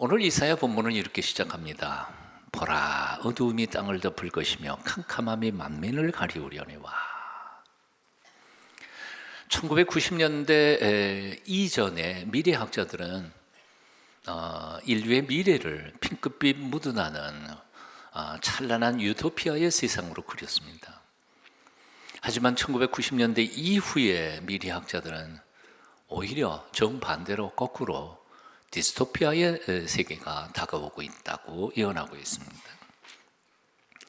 오늘 이사야 본문은 이렇게 시작합니다. 보라, 어두움이 땅을 덮을 것이며 캄캄함이 만민을 가리우려니와. 1990년대 이전에 미래학자들은 인류의 미래를 핑크빛 묻어나는 찬란한 유토피아의 세상으로 그렸습니다. 하지만 1990년대 이후에 미래학자들은 오히려 정반대로 거꾸로 디스토피아의 세계가 다가오고 있다고 예언하고 있습니다.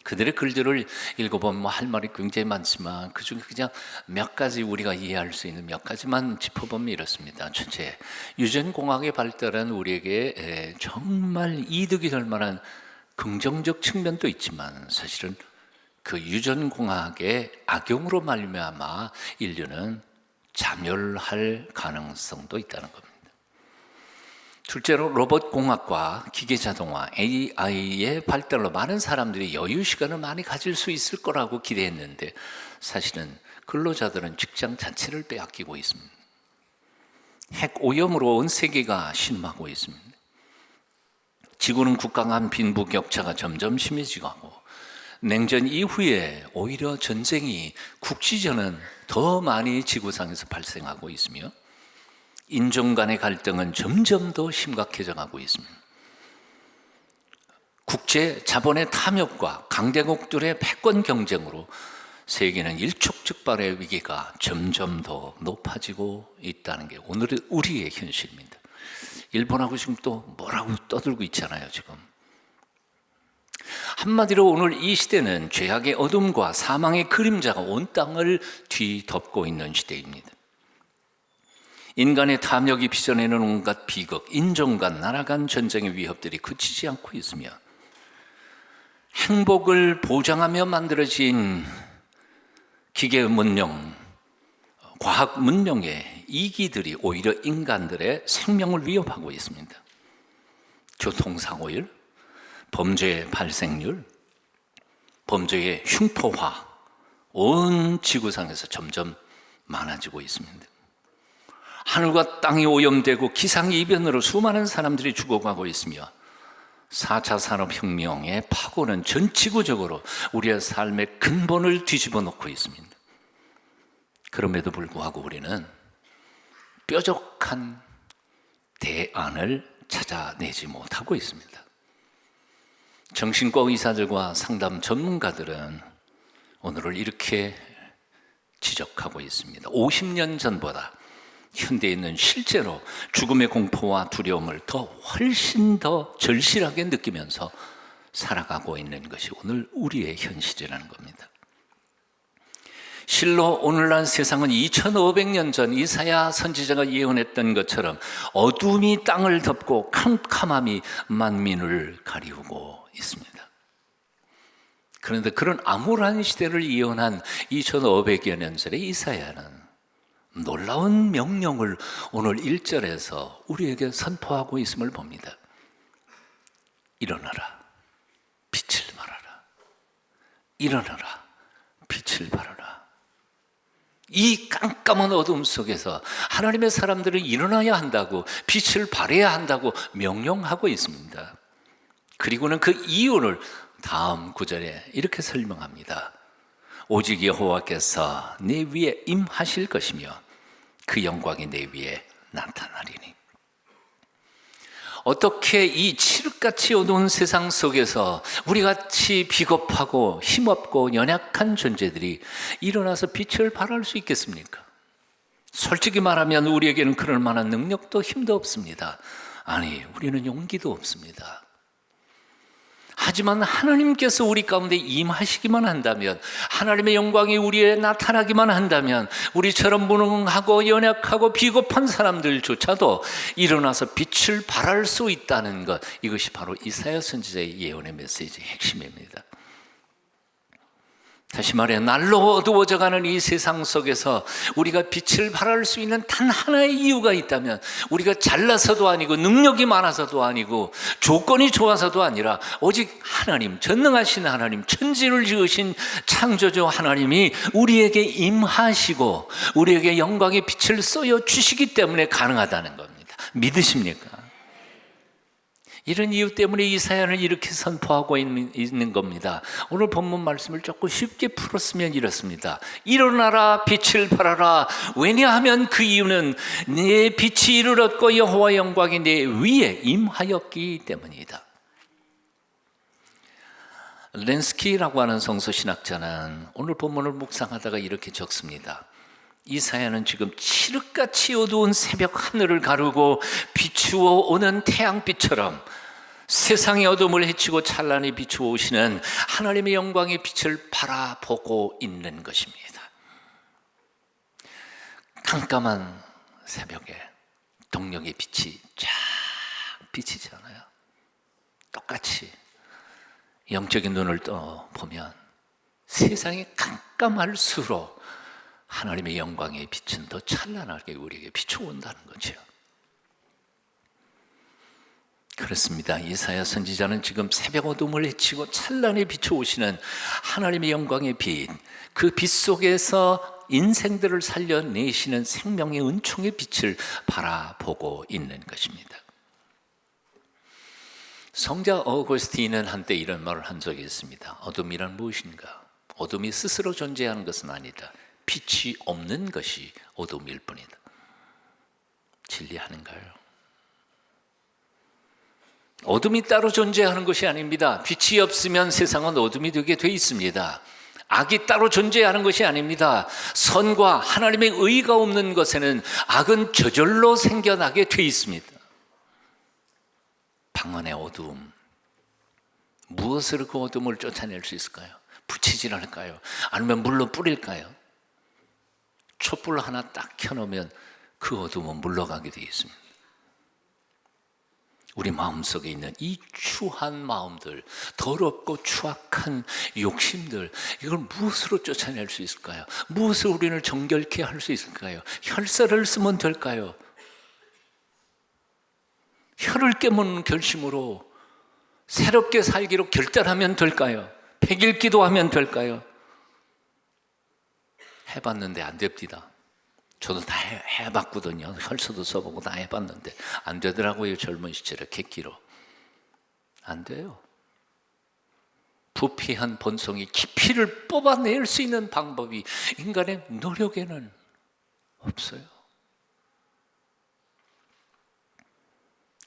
그들의 글들을 읽어보면 할 말이 굉장히 많지만 그중에 그냥 몇 가지 우리가 이해할 수 있는 몇 가지만 짚어보면 이렇습니다. 첫째, 유전공학의 발달은 우리에게 정말 이득이 될 만한 긍정적 측면도 있지만 사실은 그 유전공학의 악용으로 말미암아 인류는 자멸할 가능성도 있다는 겁니다. 둘째로 로봇공학과 기계자동화, AI의 발달로 많은 사람들이 여유 시간을 많이 가질 수 있을 거라고 기대했는데 사실은 근로자들은 직장 자체를 빼앗기고 있습니다. 핵 오염으로 온 세계가 신음하고 있습니다. 지구는 국가 간 빈부격차가 점점 심해지고 하고 냉전 이후에 오히려 전쟁이 국지전은 더 많이 지구상에서 발생하고 있으며 인종 간의 갈등은 점점 더 심각해져 가고 있습니다. 국제 자본의 탐욕과 강대국들의 패권 경쟁으로 세계는 일촉즉발의 위기가 점점 더 높아지고 있다는 게 오늘의 우리의 현실입니다. 일본하고 지금 또 뭐라고 떠들고 있잖아요, 지금. 한마디로 오늘 이 시대는 죄악의 어둠과 사망의 그림자가 온 땅을 뒤덮고 있는 시대입니다. 인간의 탐욕이 빚어내는 온갖 비극, 인종 간, 나라 간 전쟁의 위협들이 그치지 않고 있으며 행복을 보장하며 만들어진 기계 문명, 과학 문명의 이기들이 오히려 인간들의 생명을 위협하고 있습니다. 교통사고율, 범죄의 발생률, 범죄의 흉포화, 온 지구상에서 점점 많아지고 있습니다. 하늘과 땅이 오염되고 기상이변으로 수많은 사람들이 죽어가고 있으며 4차 산업혁명의 파고는 전 지구적으로 우리의 삶의 근본을 뒤집어 놓고 있습니다. 그럼에도 불구하고 우리는 뾰족한 대안을 찾아내지 못하고 있습니다. 정신과 의사들과 상담 전문가들은 오늘을 이렇게 지적하고 있습니다. 50년 전보다 현대인은 실제로 죽음의 공포와 두려움을 훨씬 더 절실하게 느끼면서 살아가고 있는 것이 오늘 우리의 현실이라는 겁니다. 실로 오늘날 세상은 2500년 전 이사야 선지자가 예언했던 것처럼 어둠이 땅을 덮고 캄캄함이 만민을 가리우고 있습니다. 그런데 그런 암울한 시대를 예언한 2500여 년 전의 이사야는 놀라운 명령을 오늘 1절에서 우리에게 선포하고 있음을 봅니다. 일어나라, 빛을 발하라. 일어나라, 빛을 발하라. 이 깜깜한 어둠 속에서 하나님의 사람들은 일어나야 한다고, 빛을 발해야 한다고 명령하고 있습니다. 그리고는 그 이유를 다음 구절에 이렇게 설명합니다. 오직 여호와께서 내 위에 임하실 것이며 그 영광이 내 위에 나타나리니. 어떻게 이 칠흑같이 어두운 세상 속에서 우리같이 비겁하고 힘없고 연약한 존재들이 일어나서 빛을 발할 수 있겠습니까? 솔직히 말하면 우리에게는 그럴 만한 능력도 힘도 없습니다. 아니, 우리는 용기도 없습니다. 하지만 하나님께서 우리 가운데 임하시기만 한다면, 하나님의 영광이 우리에 나타나기만 한다면 우리처럼 무능하고 연약하고 비겁한 사람들조차도 일어나서 빛을 발할 수 있다는 것, 이것이 바로 이사야 선지자의 예언의 메시지의 핵심입니다. 다시 말해, 날로 어두워져가는 이 세상 속에서 우리가 빛을 발할 수 있는 단 하나의 이유가 있다면, 우리가 잘나서도 아니고 능력이 많아서도 아니고 조건이 좋아서도 아니라 오직 하나님, 전능하신 하나님, 천지를 지으신 창조주 하나님이 우리에게 임하시고 우리에게 영광의 빛을 쏘여 주시기 때문에 가능하다는 겁니다. 믿으십니까? 이런 이유 때문에 이 사연을 이렇게 선포하고 있는 겁니다. 오늘 본문 말씀을 조금 쉽게 풀었으면 이렇습니다. 일어나라, 빛을 발하라. 왜냐하면 그 이유는 내 빛이 이르렀고 여호와 영광이 내 위에 임하였기 때문이다. 렌스키라고 하는 성서신학자는 오늘 본문을 묵상하다가 이렇게 적습니다. 이사야는 지금 칠흑같이 어두운 새벽 하늘을 가르고 비추어 오는 태양빛처럼 세상의 어둠을 헤치고 찬란히 비추어 오시는 하나님의 영광의 빛을 바라보고 있는 것입니다. 깜깜한 새벽에 동력의 빛이 쫙 비치잖아요. 똑같이 영적인 눈을 떠 보면 세상이 깜깜할수록 하나님의 영광의 빛은 더 찬란하게 우리에게 비춰온다는 거죠. 그렇습니다. 이사야 선지자는 지금 새벽 어둠을 헤치고 찬란히 비춰오시는 하나님의 영광의 빛, 그 빛 속에서 인생들을 살려내시는 생명의 은총의 빛을 바라보고 있는 것입니다. 성자 어거스틴은 한때 이런 말을 한 적이 있습니다. 어둠이란 무엇인가? 어둠이 스스로 존재하는 것은 아니다. 빛이 없는 것이 어둠일 뿐이다. 진리하는가요? 어둠이 따로 존재하는 것이 아닙니다. 빛이 없으면 세상은 어둠이 되게 돼 있습니다. 악이 따로 존재하는 것이 아닙니다. 선과 하나님의 의가 없는 것에는 악은 저절로 생겨나게 돼 있습니다. 방 안의 어두움, 무엇으로 그 어둠을 쫓아낼 수 있을까요? 붙이질 않을까요? 아니면 물로 뿌릴까요? 촛불 하나 딱 켜놓으면 그 어둠은 물러가게 되어 있습니다. 우리 마음속에 있는 이 추한 마음들, 더럽고 추악한 욕심들, 이걸 무엇으로 쫓아낼 수 있을까요? 무엇으로 우리를 정결케 할 수 있을까요? 혈서를 쓰면 될까요? 혀를 깨무는 결심으로 새롭게 살기로 결단하면 될까요? 백일 기도하면 될까요? 해봤는데 안 됩니다. 저도 다 해봤거든요. 혈서도 써보고 다 해봤는데 안 되더라고요. 젊은 시절에 객기로. 안 돼요. 부패한 본성이 깊이를 뽑아낼 수 있는 방법이 인간의 노력에는 없어요.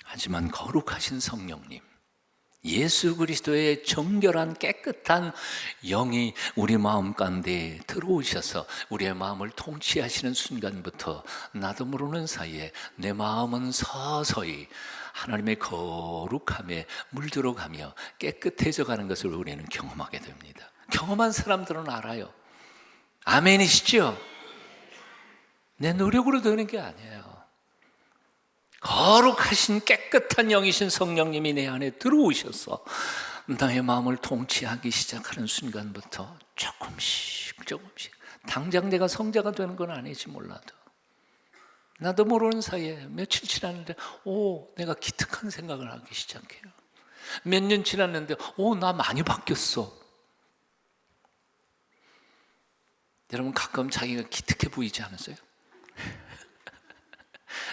하지만 거룩하신 성령님, 예수 그리스도의 정결한 깨끗한 영이 우리 마음 가운데 들어오셔서 우리의 마음을 통치하시는 순간부터 나도 모르는 사이에 내 마음은 서서히 하나님의 거룩함에 물들어가며 깨끗해져 가는 것을 우리는 경험하게 됩니다. 경험한 사람들은 알아요. 아멘이시죠? 내 노력으로 되는 게 아니에요. 거룩하신 깨끗한 영이신 성령님이 내 안에 들어오셔서 나의 마음을 통치하기 시작하는 순간부터 조금씩 당장 내가 성자가 되는 건 아니지 몰라도 나도 모르는 사이에 며칠 지났는데 내가 기특한 생각을 하기 시작해요. 몇 년 지났는데 나 많이 바뀌었어. 여러분 가끔 자기가 기특해 보이지 않으세요?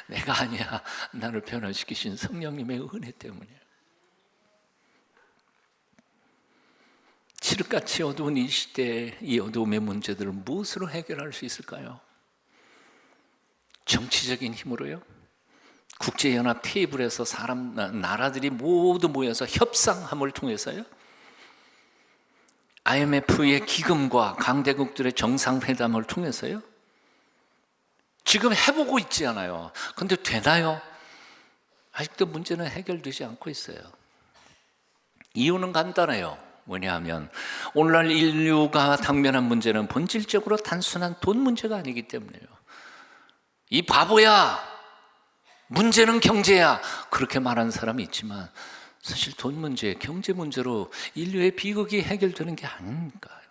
내가 아니야. 나를 변화시키신 성령님의 은혜 때문이에요. 칠흑같이 어두운 이 시대에 이 어두움의 문제들을 무엇으로 해결할 수 있을까요? 정치적인 힘으로요? 국제연합 테이블에서 나라들이 모두 모여서 협상함을 통해서요? IMF의 기금과 강대국들의 정상회담을 통해서요? 지금 해보고 있지 않아요. 근데 되나요? 아직도 문제는 해결되지 않고 있어요. 이유는 간단해요. 왜냐하면 오늘날 인류가 당면한 문제는 본질적으로 단순한 돈 문제가 아니기 때문이에요. 이 바보야! 문제는 경제야! 그렇게 말하는 사람이 있지만 사실 돈 문제, 경제 문제로 인류의 비극이 해결되는 게 아닙니까?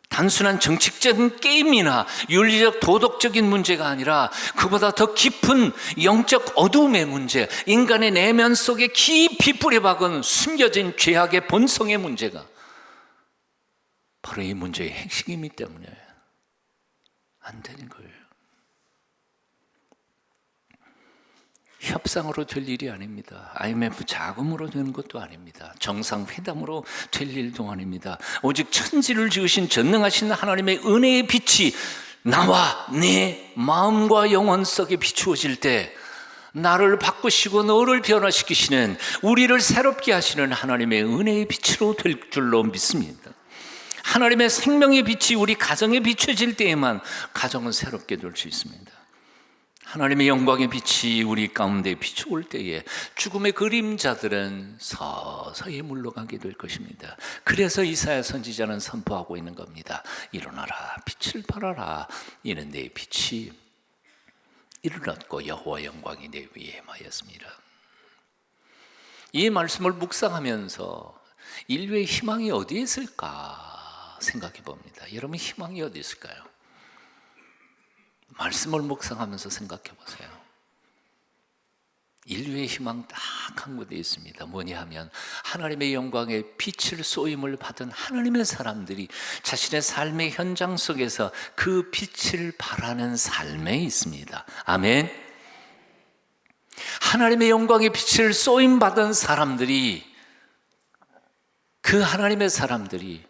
단순한 정치적인 게임이나 윤리적 도덕적인 문제가 아니라 그보다 더 깊은 영적 어두움의 문제, 인간의 내면 속에 깊이 뿌려박은 숨겨진 죄악의 본성의 문제가 바로 이 문제의 핵심이기 때문에 안 되는 거예요. 협상으로 될 일이 아닙니다. IMF 자금으로 되는 것도 아닙니다. 정상회담으로 될 일도 아닙니다. 오직 천지를 지으신 전능하신 하나님의 은혜의 빛이 나와 내 마음과 영혼 속에 비추어질 때 나를 바꾸시고 너를 변화시키시는, 우리를 새롭게 하시는 하나님의 은혜의 빛으로 될 줄로 믿습니다. 하나님의 생명의 빛이 우리 가정에 비춰질 때에만 가정은 새롭게 될 수 있습니다. 하나님의 영광의 빛이 우리 가운데 비춰올 때에 죽음의 그림자들은 서서히 물러가게 될 것입니다. 그래서 이사야 선지자는 선포하고 있는 겁니다. 일어나라, 빛을 발하라. 이는 내 빛이 일어났고 여호와 영광이 내 위에 임하였습니다. 이 말씀을 묵상하면서 인류의 희망이 어디에 있을까 생각해 봅니다. 여러분, 희망이 어디 있을까요? 말씀을 묵상하면서 생각해 보세요. 인류의 희망 딱 한 곳에 있습니다. 뭐냐 하면 하나님의 영광의 빛을 쏘임을 받은 하나님의 사람들이 자신의 삶의 현장 속에서 그 빛을 발하는 삶에 있습니다. 아멘. 하나님의 영광의 빛을 쏘임 받은 사람들이, 그 하나님의 사람들이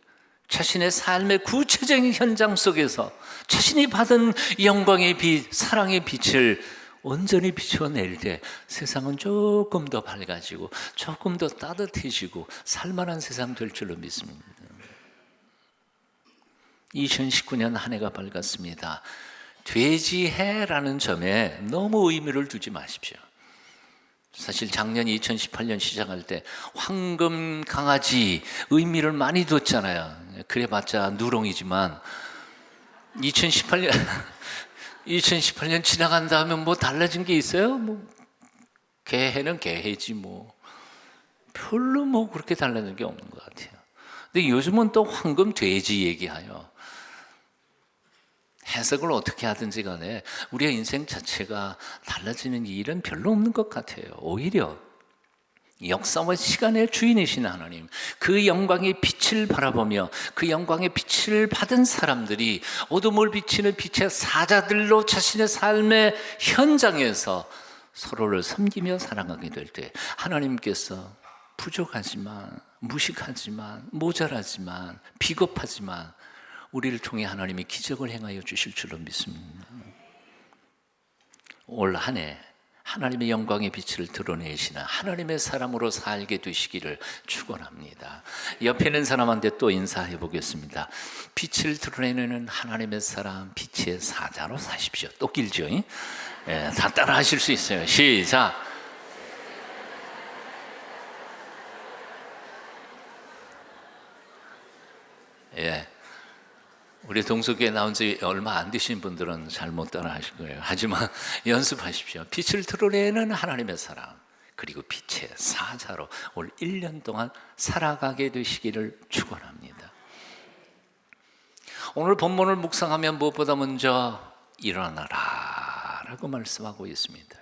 자신의 삶의 구체적인 현장 속에서 자신이 받은 영광의 빛, 사랑의 빛을 온전히 비춰낼 때 세상은 조금 더 밝아지고 조금 더 따뜻해지고 살만한 세상 될 줄로 믿습니다. 2019년 한 해가 밝았습니다. 돼지해라는 점에 너무 의미를 두지 마십시오. 사실 작년 2018년 시작할 때 황금 강아지 의미를 많이 뒀잖아요. 그래봤자 누렁이지만 2018년 지나간 다음에 뭐 달라진 게 있어요? 뭐 개해는 개해지 뭐 별로 뭐 그렇게 달라진 게 없는 것 같아요. 근데 요즘은 또 황금 돼지 얘기하여 해석을 어떻게 하든지 간에 우리의 인생 자체가 달라지는 일은 별로 없는 것 같아요. 오히려 역사와 시간의 주인이신 하나님, 그 영광의 빛을 바라보며 그 영광의 빛을 받은 사람들이 어둠을 비치는 빛의 사자들로 자신의 삶의 현장에서 서로를 섬기며 살아가게 될 때 하나님께서 부족하지만, 무식하지만, 모자라지만, 비겁하지만 우리를 통해 하나님이 기적을 행하여 주실 줄로 믿습니다. 올 한 해 하나님의 영광의 빛을 드러내시는 하나님의 사람으로 살게 되시기를 축원합니다. 옆에 있는 사람한테 또 인사해 보겠습니다. 빛을 드러내는 하나님의 사람, 빛의 사자로 사십시오. 또 길죠? 예, 다 따라 하실 수 있어요. 시작. 예. 우리 동서교회 나온 지 얼마 안 되신 분들은 잘 못 따라 하실 거예요. 하지만 연습하십시오. 빛을 드러내는 하나님의 사람, 그리고 빛의 사자로 올 1년 동안 살아가게 되시기를 축원합니다. 오늘 본문을 묵상하면 무엇보다 먼저 일어나라 라고 말씀하고 있습니다.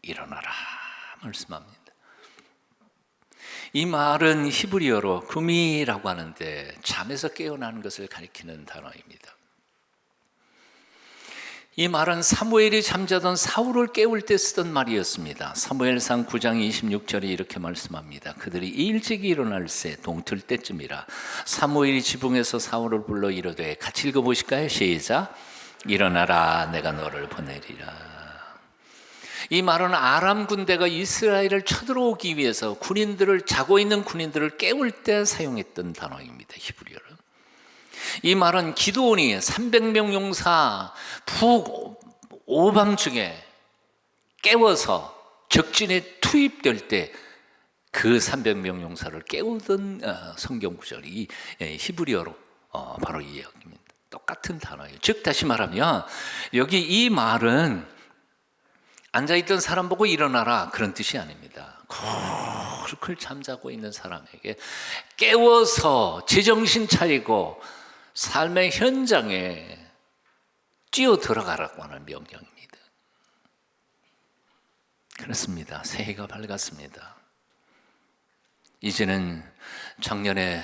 일어나라 말씀합니다. 이 말은 히브리어로 구미라고 하는데 잠에서 깨어나는 것을 가리키는 단어입니다. 이 말은 사무엘이 잠자던 사울을 깨울 때 쓰던 말이었습니다. 사무엘상 9장 26절에 이렇게 말씀합니다. 그들이 일찍이 일어날새 동틀 때쯤이라 사무엘이 지붕에서 사울을 불러 이르되, 같이 읽어보실까요? 시작. 일어나라, 내가 너를 보내리라. 이 말은 아람 군대가 이스라엘을 쳐들어오기 위해서 군인들을, 자고 있는 군인들을 깨울 때 사용했던 단어입니다. 히브리어로. 이 말은 기드온이 300명 용사 푹 오밤중에 깨워서 적진에 투입될 때 그 300명 용사를 깨우던 성경 구절이 히브리어로 바로 이 이야기입니다. 똑같은 단어예요. 즉 다시 말하면 여기 이 말은 앉아있던 사람 보고 일어나라 그런 뜻이 아닙니다. 쿨쿨 잠자고 있는 사람에게 깨워서 제정신 차리고 삶의 현장에 뛰어 들어가라고 하는 명령입니다. 그렇습니다. 새해가 밝았습니다. 이제는 작년에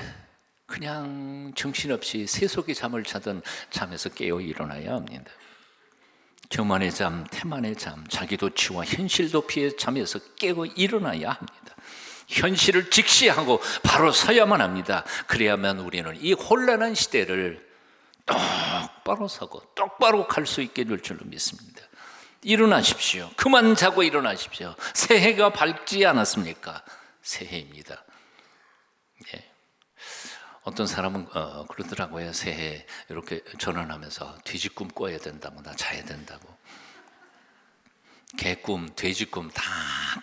그냥 정신없이 세속의 잠을 자던 잠에서 깨어 일어나야 합니다. 교만의 잠, 태만의 잠, 자기도취와 현실 도피의 잠에서 깨고 일어나야 합니다. 현실을 직시하고 바로 서야만 합니다. 그래야만 우리는 이 혼란한 시대를 똑바로 서고 똑바로 갈 수 있게 될 줄로 믿습니다. 일어나십시오. 그만 자고 일어나십시오. 새해가 밝지 않았습니까? 새해입니다. 예. 어떤 사람은 그러더라고요. 새해 이렇게 전환하면서 돼지꿈 꿔야 된다고, 나 자야 된다고. 개꿈, 돼지꿈 다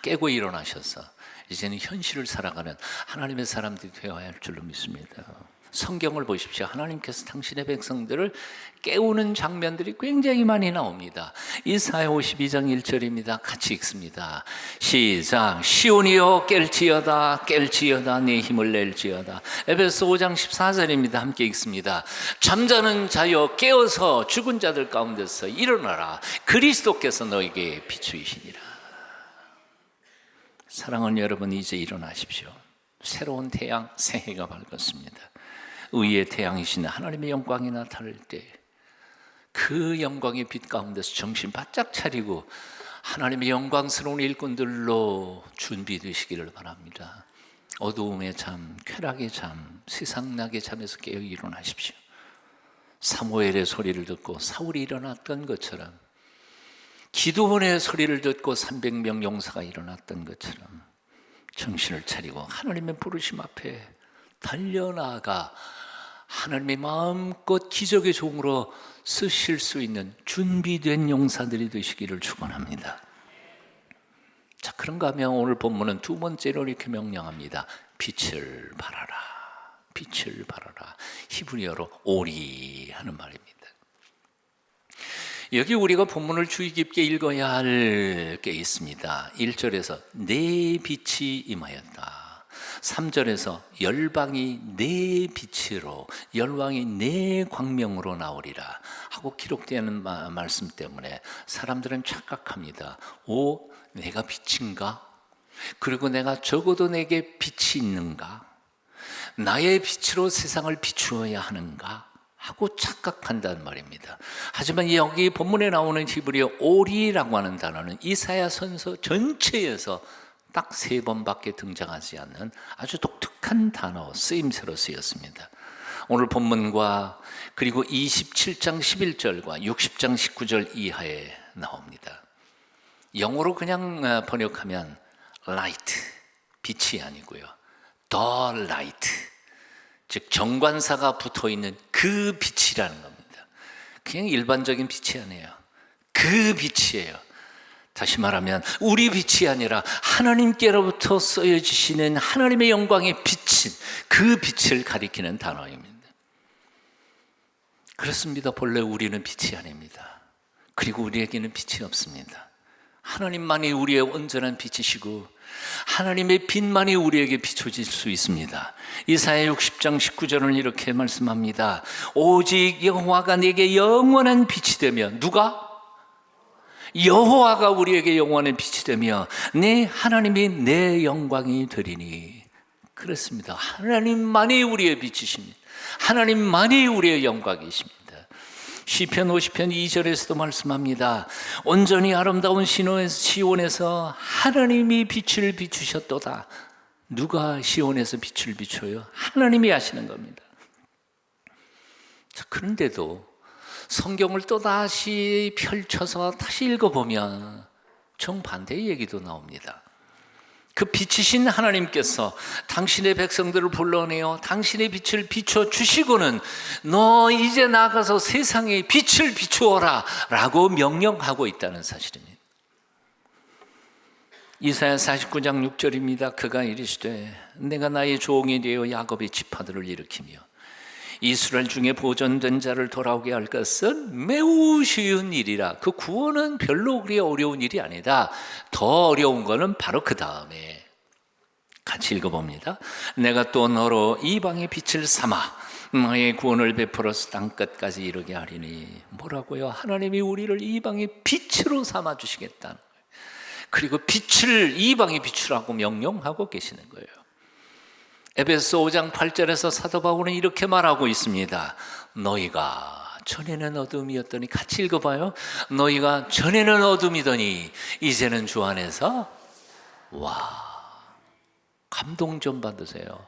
깨고 일어나셔서 이제는 현실을 살아가는 하나님의 사람들이 되어야 할 줄로 믿습니다. 성경을 보십시오. 하나님께서 당신의 백성들을 깨우는 장면들이 굉장히 많이 나옵니다. 이사야 52장 1절입니다. 같이 읽습니다. 시작. 시온이여 깰지어다 깰지어다 내 힘을 낼지어다. 에베소 5장 14절입니다. 함께 읽습니다. 잠자는 자여 깨어서 죽은 자들 가운데서 일어나라. 그리스도께서 너에게 비추이시니라. 사랑하는 여러분, 이제 일어나십시오. 새로운 태양, 새해가 밝았습니다. 의의 태양이신 하나님의 영광이 나타날 때 그 영광의 빛 가운데서 정신 바짝 차리고 하나님의 영광스러운 일꾼들로 준비되시기를 바랍니다. 어두움의 잠, 쾌락의 잠, 세상낙의 잠에서 깨어 일어나십시오. 사무엘의 소리를 듣고 사울이 일어났던 것처럼, 기드온의 소리를 듣고 300명 용사가 일어났던 것처럼 정신을 차리고 하나님의 부르심 앞에 달려나가 하나님의 마음껏 기적의 종으로 쓰실 수 있는 준비된 용사들이 되시기를 축원합니다. 자, 그런가 하면 오늘 본문은 두 번째로 이렇게 명령합니다. 빛을 발하라. 빛을 발하라. 히브리어로 오리 하는 말입니다. 여기 우리가 본문을 주의 깊게 읽어야 할 게 있습니다. 1절에서 내 빛이 임하였다. 3절에서 열방이 내 빛으로, 열방이 내 광명으로 나오리라 하고 기록되는 말씀 때문에 사람들은 착각합니다. 오, 내가 빛인가? 그리고 내가 적어도 내게 빛이 있는가? 나의 빛으로 세상을 비추어야 하는가? 하고 착각한다는 말입니다. 하지만 여기 본문에 나오는 히브리어 오리라고 하는 단어는 이사야 선서 전체에서 딱 3번밖에 등장하지 않는 아주 독특한 단어, 쓰임새로 쓰였습니다. 오늘 본문과 그리고 27장 11절과 60장 19절 이하에 나옵니다. 영어로 그냥 번역하면 light, 빛이 아니고요, the light, 즉 정관사가 붙어있는 그 빛이라는 겁니다. 그냥 일반적인 빛이 아니에요. 그 빛이에요. 다시 말하면 우리 빛이 아니라 하나님께로부터 쏘여지시는 하나님의 영광의 빛인 그 빛을 가리키는 단어입니다. 그렇습니다. 본래 우리는 빛이 아닙니다. 그리고 우리에게는 빛이 없습니다. 하나님만이 우리의 온전한 빛이시고 하나님의 빛만이 우리에게 비춰질 수 있습니다. 이사야 60장 19절은 이렇게 말씀합니다. 오직 여호와가 내게 영원한 빛이 되며, 누가? 여호와가 우리에게 영원한 빛이 되며 내 하나님이 내 영광이 되리니. 그렇습니다. 하나님만이 우리의 빛이십니다. 하나님만이 우리의 영광이십니다. 시편 50편 2절에서도 말씀합니다. 온전히 아름다운 시온에서 하나님이 빛을 비추셨도다. 누가 시온에서 빛을 비춰요? 하나님이 하시는 겁니다. 자, 그런데도 성경을 또다시 펼쳐서 다시 읽어보면 정반대의 얘기도 나옵니다. 그 빛이신 하나님께서 당신의 백성들을 불러내어 당신의 빛을 비춰주시고는 너 이제 나가서 세상에 빛을 비추어라 라고 명령하고 있다는 사실입니다. 이사야 49장 6절입니다. 그가 이르시되 내가 나의 종이 되어 야곱의 지파들을 일으키며 이스라엘 중에 보존된 자를 돌아오게 할 것은 매우 쉬운 일이라. 그 구원은 별로 그리 어려운 일이 아니다. 더 어려운 것은 바로 그 다음에. 같이 읽어봅니다. 내가 또 너로 이방의 빛을 삼아 너의 구원을 베풀어서 땅끝까지 이르게 하리니. 뭐라고요? 하나님이 우리를 이방의 빛으로 삼아 주시겠다는 거예요. 그리고 빛을 이방의 빛이라고 명령하고 계시는 거예요. 에베소 5장 8절에서 사도 바울은 이렇게 말하고 있습니다. 너희가 전에는 어둠이었더니, 같이 읽어봐요. 너희가 전에는 어둠이더니 이제는 주 안에서, 와, 감동 좀 받으세요.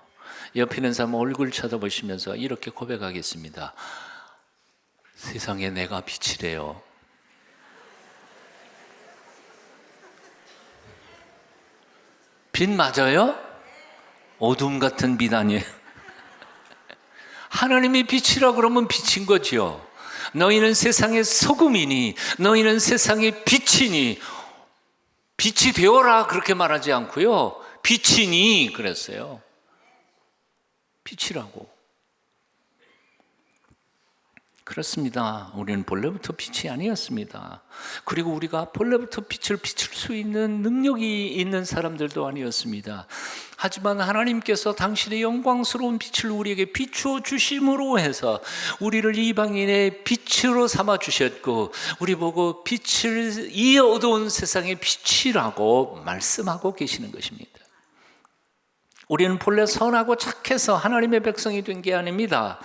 옆에 있는 사람 얼굴 쳐다보시면서 이렇게 고백하겠습니다. 세상에 내가 빛이래요. 빛 맞아요? 어둠 같은 빛 아니에요? 하나님이 빛이라 그러면 빛인 거지요. 너희는 세상의 소금이니, 너희는 세상의 빛이니, 빛이 되어라 그렇게 말하지 않고요, 빛이니 그랬어요. 빛이라고. 그렇습니다. 우리는 본래부터 빛이 아니었습니다. 그리고 우리가 본래부터 빛을 비출 수 있는 능력이 있는 사람들도 아니었습니다. 하지만 하나님께서 당신의 영광스러운 빛을 우리에게 비추어 주심으로 해서 우리를 이방인의 빛으로 삼아 주셨고, 우리 보고 빛을 이 어두운 세상의 빛이라고 말씀하고 계시는 것입니다. 우리는 본래 선하고 착해서 하나님의 백성이 된 게 아닙니다.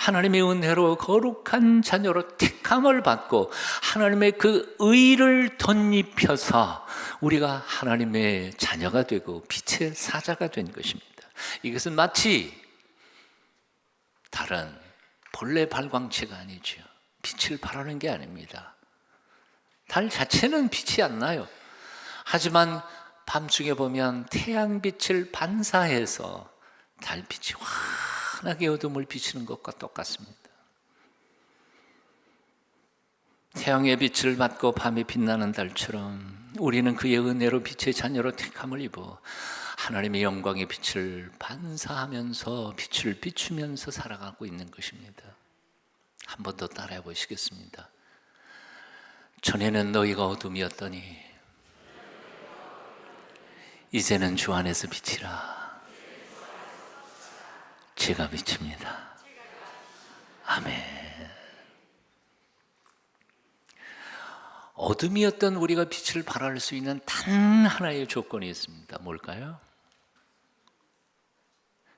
하나님의 은혜로 거룩한 자녀로 택함을 받고 하나님의 그 의를 덧입혀서 우리가 하나님의 자녀가 되고 빛의 사자가 된 것입니다. 이것은 마치 다른 본래 발광체가 아니죠. 빛을 발하는 게 아닙니다. 달 자체는 빛이 안 나요. 하지만 밤중에 보면 태양빛을 반사해서 달빛이 환하게 어둠을 비추는 것과 똑같습니다. 태양의 빛을 받고 밤에 빛나는 달처럼 우리는 그의 은혜로 빛의 자녀로 택함을 입어 하나님의 영광의 빛을 반사하면서 빛을 비추면서 살아가고 있는 것입니다. 한 번 더 따라해 보시겠습니다. 전에는 너희가 어둠이었더니 이제는 주 안에서 빛이라. 제가 빛입니다. 아멘. 어둠이었던 우리가 빛을 발할 수 있는 단 하나의 조건이 있습니다. 뭘까요?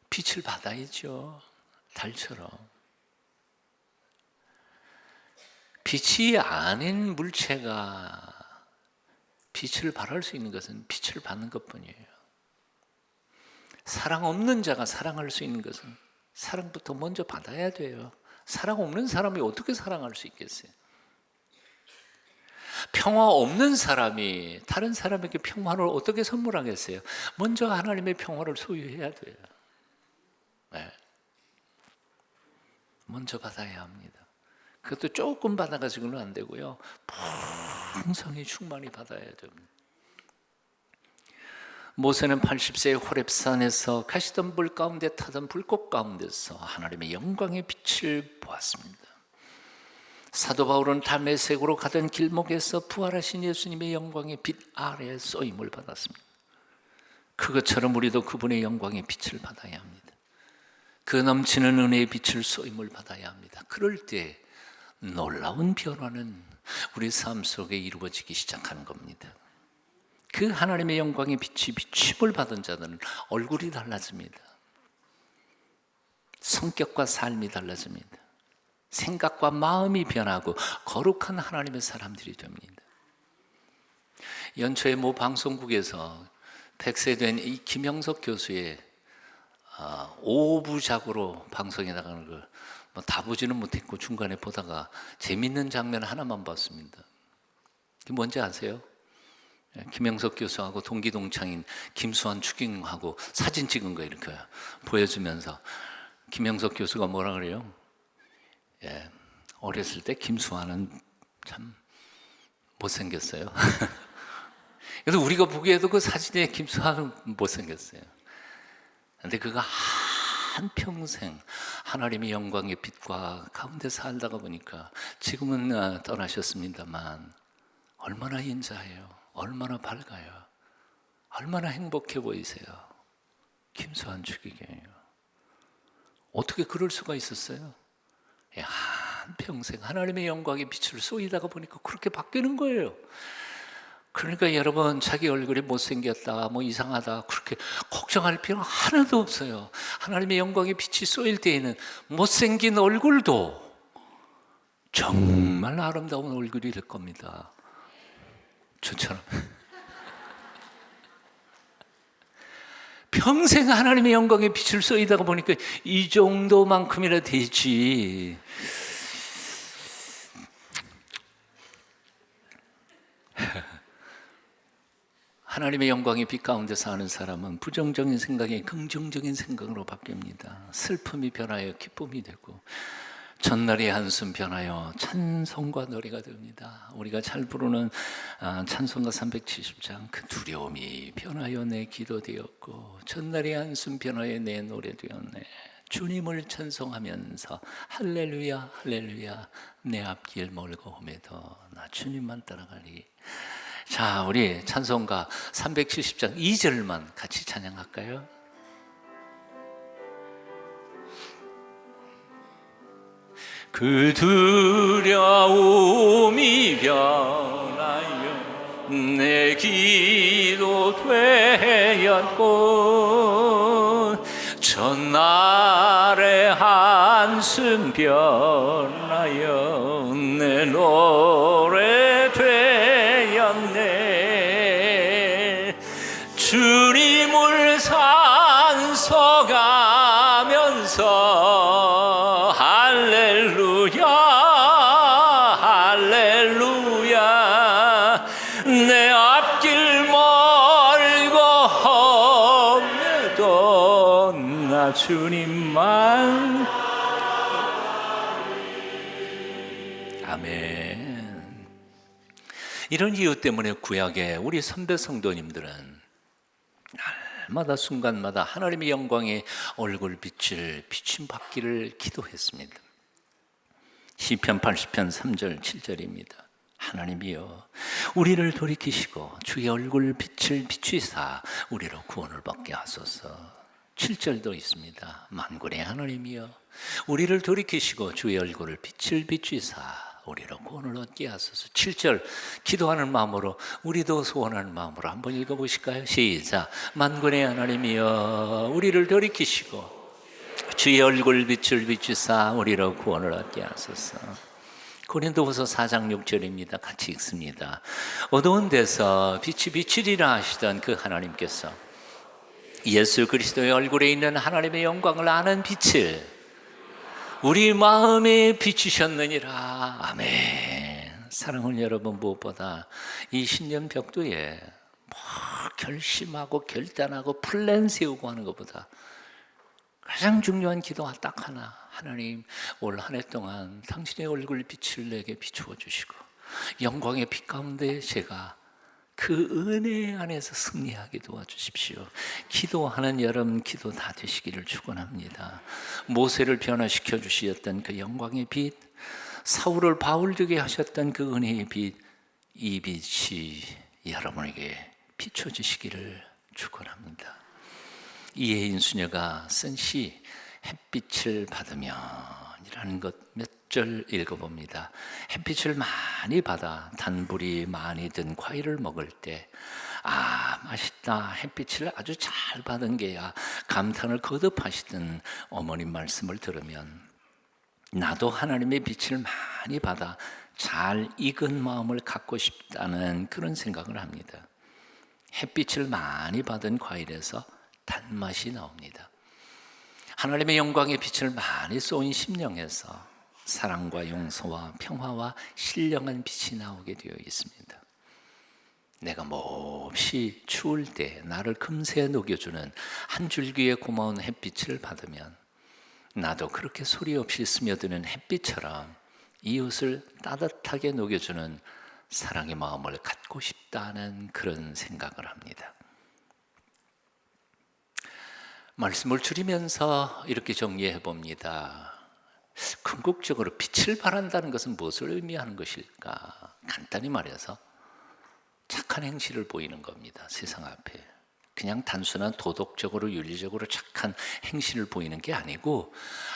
빛을 받아야죠. 달처럼. 빛이 아닌 물체가 빛을 발할 수 있는 것은 빛을 받는 것뿐이에요. 사랑 없는 자가 사랑할 수 있는 것은 사랑부터 먼저 받아야 돼요. 사랑 없는 사람이 어떻게 사랑할 수 있겠어요? 평화 없는 사람이 다른 사람에게 평화를 어떻게 선물하겠어요? 먼저 하나님의 평화를 소유해야 돼요. 네. 먼저 받아야 합니다. 그것도 조금 받아가지고는 안 되고요, 풍성히 충만히 받아야 됩니다. 모세는 80세의 호렙산에서 가시던 불 가운데 타던 불꽃 가운데서 하나님의 영광의 빛을 보았습니다. 사도 바울은 다메섹으로 가던 길목에서 부활하신 예수님의 영광의 빛 아래에 쏘임을 받았습니다. 그것처럼 우리도 그분의 영광의 빛을 받아야 합니다. 그 넘치는 은혜의 빛을 쏘임을 받아야 합니다. 그럴 때 놀라운 변화는 우리 삶 속에 이루어지기 시작하는 겁니다. 그 하나님의 영광의 빛이 비춤을 받은 자들은 얼굴이 달라집니다. 성격과 삶이 달라집니다. 생각과 마음이 변하고 거룩한 하나님의 사람들이 됩니다. 연초에 모 방송국에서 100세 된 이 김영석 교수의 5부작으로 방송에 나가는 걸 다 보지는 못했고 중간에 보다가 재밌는 장면 하나만 봤습니다. 그게 뭔지 아세요? 김영석 교수하고 동기 동창인 김수환 추경하고 사진 찍은 거 이렇게 보여주면서 김영석 교수가 뭐라 그래요? 어렸을 때 김수환은 참 못생겼어요. 그래서 우리가 보기에도 그 사진에 김수환은 못생겼어요. 그런데 그가 한평생 하나님의 영광의 빛과 가운데 살다가 보니까 지금은 떠나셨습니다만 얼마나 인자해요. 얼마나 밝아요. 얼마나 행복해 보이세요. 김수환 추기경이요. 어떻게 그럴 수가 있었어요? 한평생 하나님의 영광의 빛을 쏘이다가 보니까 그렇게 바뀌는 거예요. 그러니까 여러분, 자기 얼굴이 못생겼다, 뭐 이상하다, 그렇게 걱정할 필요 하나도 없어요. 하나님의 영광의 빛이 쏘일 때에는 못생긴 얼굴도 정말 아름다운 얼굴이 될 겁니다. 저처럼. 평생 하나님의 영광의 빛을 쏘이다가 보니까 이 정도만큼이라 되지. 하나님의 영광의 빛 가운데 사는 사람은 부정적인 생각이 긍정적인 생각으로 바뀝니다. 슬픔이 변하여 기쁨이 되고, 전날의 한숨 변하여 찬송과 노래가 됩니다. 우리가 잘 부르는 찬송가 370장, 그 두려움이 변하여 내 기도 되었고, 전날의 한숨 변하여 내 노래 되었네. 주님을 찬송하면서 할렐루야 할렐루야, 내 앞길 멀고 험해도 나 주님만 따라가리. 자, 우리 찬송가 370장 2절만 같이 찬양할까요? 그 두려움이 변하여 내 기도 되었고, 전날의 한숨 변하여 내 노래 되었네. 주님을 찬송하면서 할렐루야 할렐루야, 내 앞길 멀고 험해도 나 주님만. 아멘. 이런 이유 때문에 구약의 우리 선배 성도님들은 날마다 순간마다 하나님의 영광의 얼굴빛을 비춤 받기를 기도했습니다. 시편 80편 3절 7절입니다. 하나님이여, 우리를 돌이키시고 주의 얼굴 빛을 비추사 우리로 구원을 받게 하소서. 7절도 있습니다. 만군의 하나님이여, 우리를 돌이키시고 주의 얼굴을 빛을 비추사 우리로 구원을 얻게 하소서. 7절 기도하는 마음으로, 우리도 소원하는 마음으로 한번 읽어보실까요? 시작. 만군의 하나님이여, 우리를 돌이키시고 주의 얼굴 빛을 비추사 우리로 구원을 얻게 하소서. 고린도후서 4장 6절입니다. 같이 읽습니다. 어두운 데서 빛이 비치리라 하시던 그 하나님께서 예수 그리스도의 얼굴에 있는 하나님의 영광을 아는 빛을 우리 마음에 비추셨느니라. 아멘. 사랑하는 여러분, 무엇보다 이 신년 벽두에 결심하고 결단하고 플랜 세우고 하는 것보다 가장 중요한 기도가 딱 하나. 하나님, 올 한 해 동안 당신의 얼굴 빛을 내게 비추어 주시고 영광의 빛 가운데 제가 그 은혜 안에서 승리하게 도와주십시오. 기도하는 여러분 기도 다 되시기를 축원합니다. 모세를 변화시켜 주셨던 그 영광의 빛, 사울을 바울 되게 하셨던 그 은혜의 빛, 이 빛이 여러분에게 비춰 주시기를 축원합니다. 이혜인 수녀가 쓴 시 햇빛을 받으면 이라는 것 몇 절 읽어봅니다. 햇빛을 많이 받아 단불이 많이 든 과일을 먹을 때, 아 맛있다, 햇빛을 아주 잘 받은 게야, 감탄을 거듭하시던 어머님 말씀을 들으면 나도 하나님의 빛을 많이 받아 잘 익은 마음을 갖고 싶다는 그런 생각을 합니다. 햇빛을 많이 받은 과일에서 단맛이 나옵니다. 하나님의 영광의 빛을 많이 쏘인 심령에서 사랑과 용서와 평화와 신령한 빛이 나오게 되어 있습니다. 내가 몹시 추울 때 나를 금세 녹여주는 한 줄기의 고마운 햇빛을 받으면 나도 그렇게 소리 없이 스며드는 햇빛처럼 이웃을 따뜻하게 녹여주는 사랑의 마음을 갖고 싶다는 그런 생각을 합니다. 말씀을 줄이면서 이렇게 정리해 봅니다. 궁극적으로 빛을 발한다는 것은 무엇을 의미하는 것일까? 간단히 말해서 착한 행실을 보이는 겁니다. 세상 앞에 그냥 단순한 도덕적으로 윤리적으로 착한 행실을 보이는 게 아니고,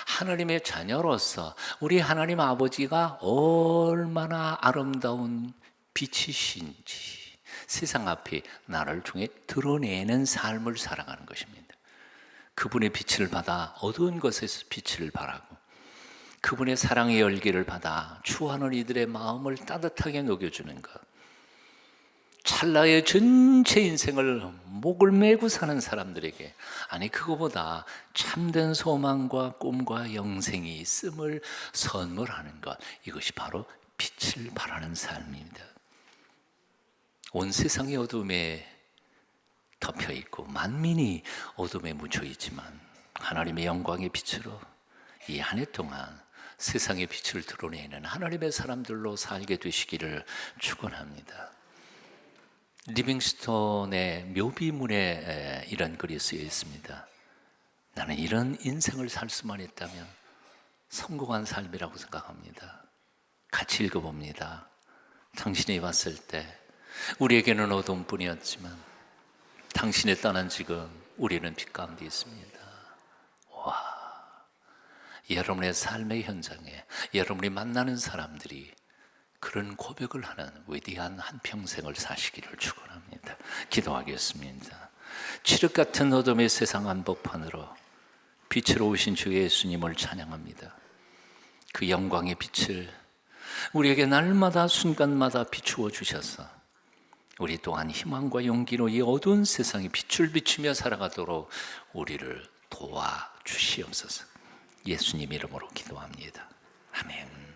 하나님의 자녀로서 우리 하나님 아버지가 얼마나 아름다운 빛이신지 세상 앞에 나를 통해 드러내는 삶을 살아가는 것입니다. 그분의 빛을 받아 어두운 것에서 빛을 발하고, 그분의 사랑의 열기를 받아 추워하는 이들의 마음을 따뜻하게 녹여주는 것. 찰나의 전체 인생을 목을 메고 사는 사람들에게, 아니 그거보다 참된 소망과 꿈과 영생이 있음을 선물하는 것, 이것이 바로 빛을 발하는 삶입니다. 온 세상이 어둠에 덮여 있고 만민이 어둠에 묻혀 있지만 하나님의 영광의 빛으로 이 한 해 동안 세상의 빛을 드러내는 하나님의 사람들로 살게 되시기를 축원합니다. 리빙스톤의 묘비문에 이런 글이 쓰여 있습니다. 나는 이런 인생을 살 수만 있다면 성공한 삶이라고 생각합니다. 같이 읽어봅니다. 당신이 왔을 때 우리에게는 어둠뿐이었지만 당신이 떠난 지금 우리는 빛 가운데 있습니다. 와, 여러분의 삶의 현장에 여러분이 만나는 사람들이 그런 고백을 하는 위대한 한평생을 사시기를 축원합니다. 기도하겠습니다. 칠흑 같은 어둠의 세상 한복판으로 빛으로 오신 주 예수님을 찬양합니다. 그 영광의 빛을 우리에게 날마다 순간마다 비추어 주셔서 우리 또한 희망과 용기로 이 어두운 세상에 빛을 비추며 살아가도록 우리를 도와주시옵소서. 예수님 이름으로 기도합니다. 아멘.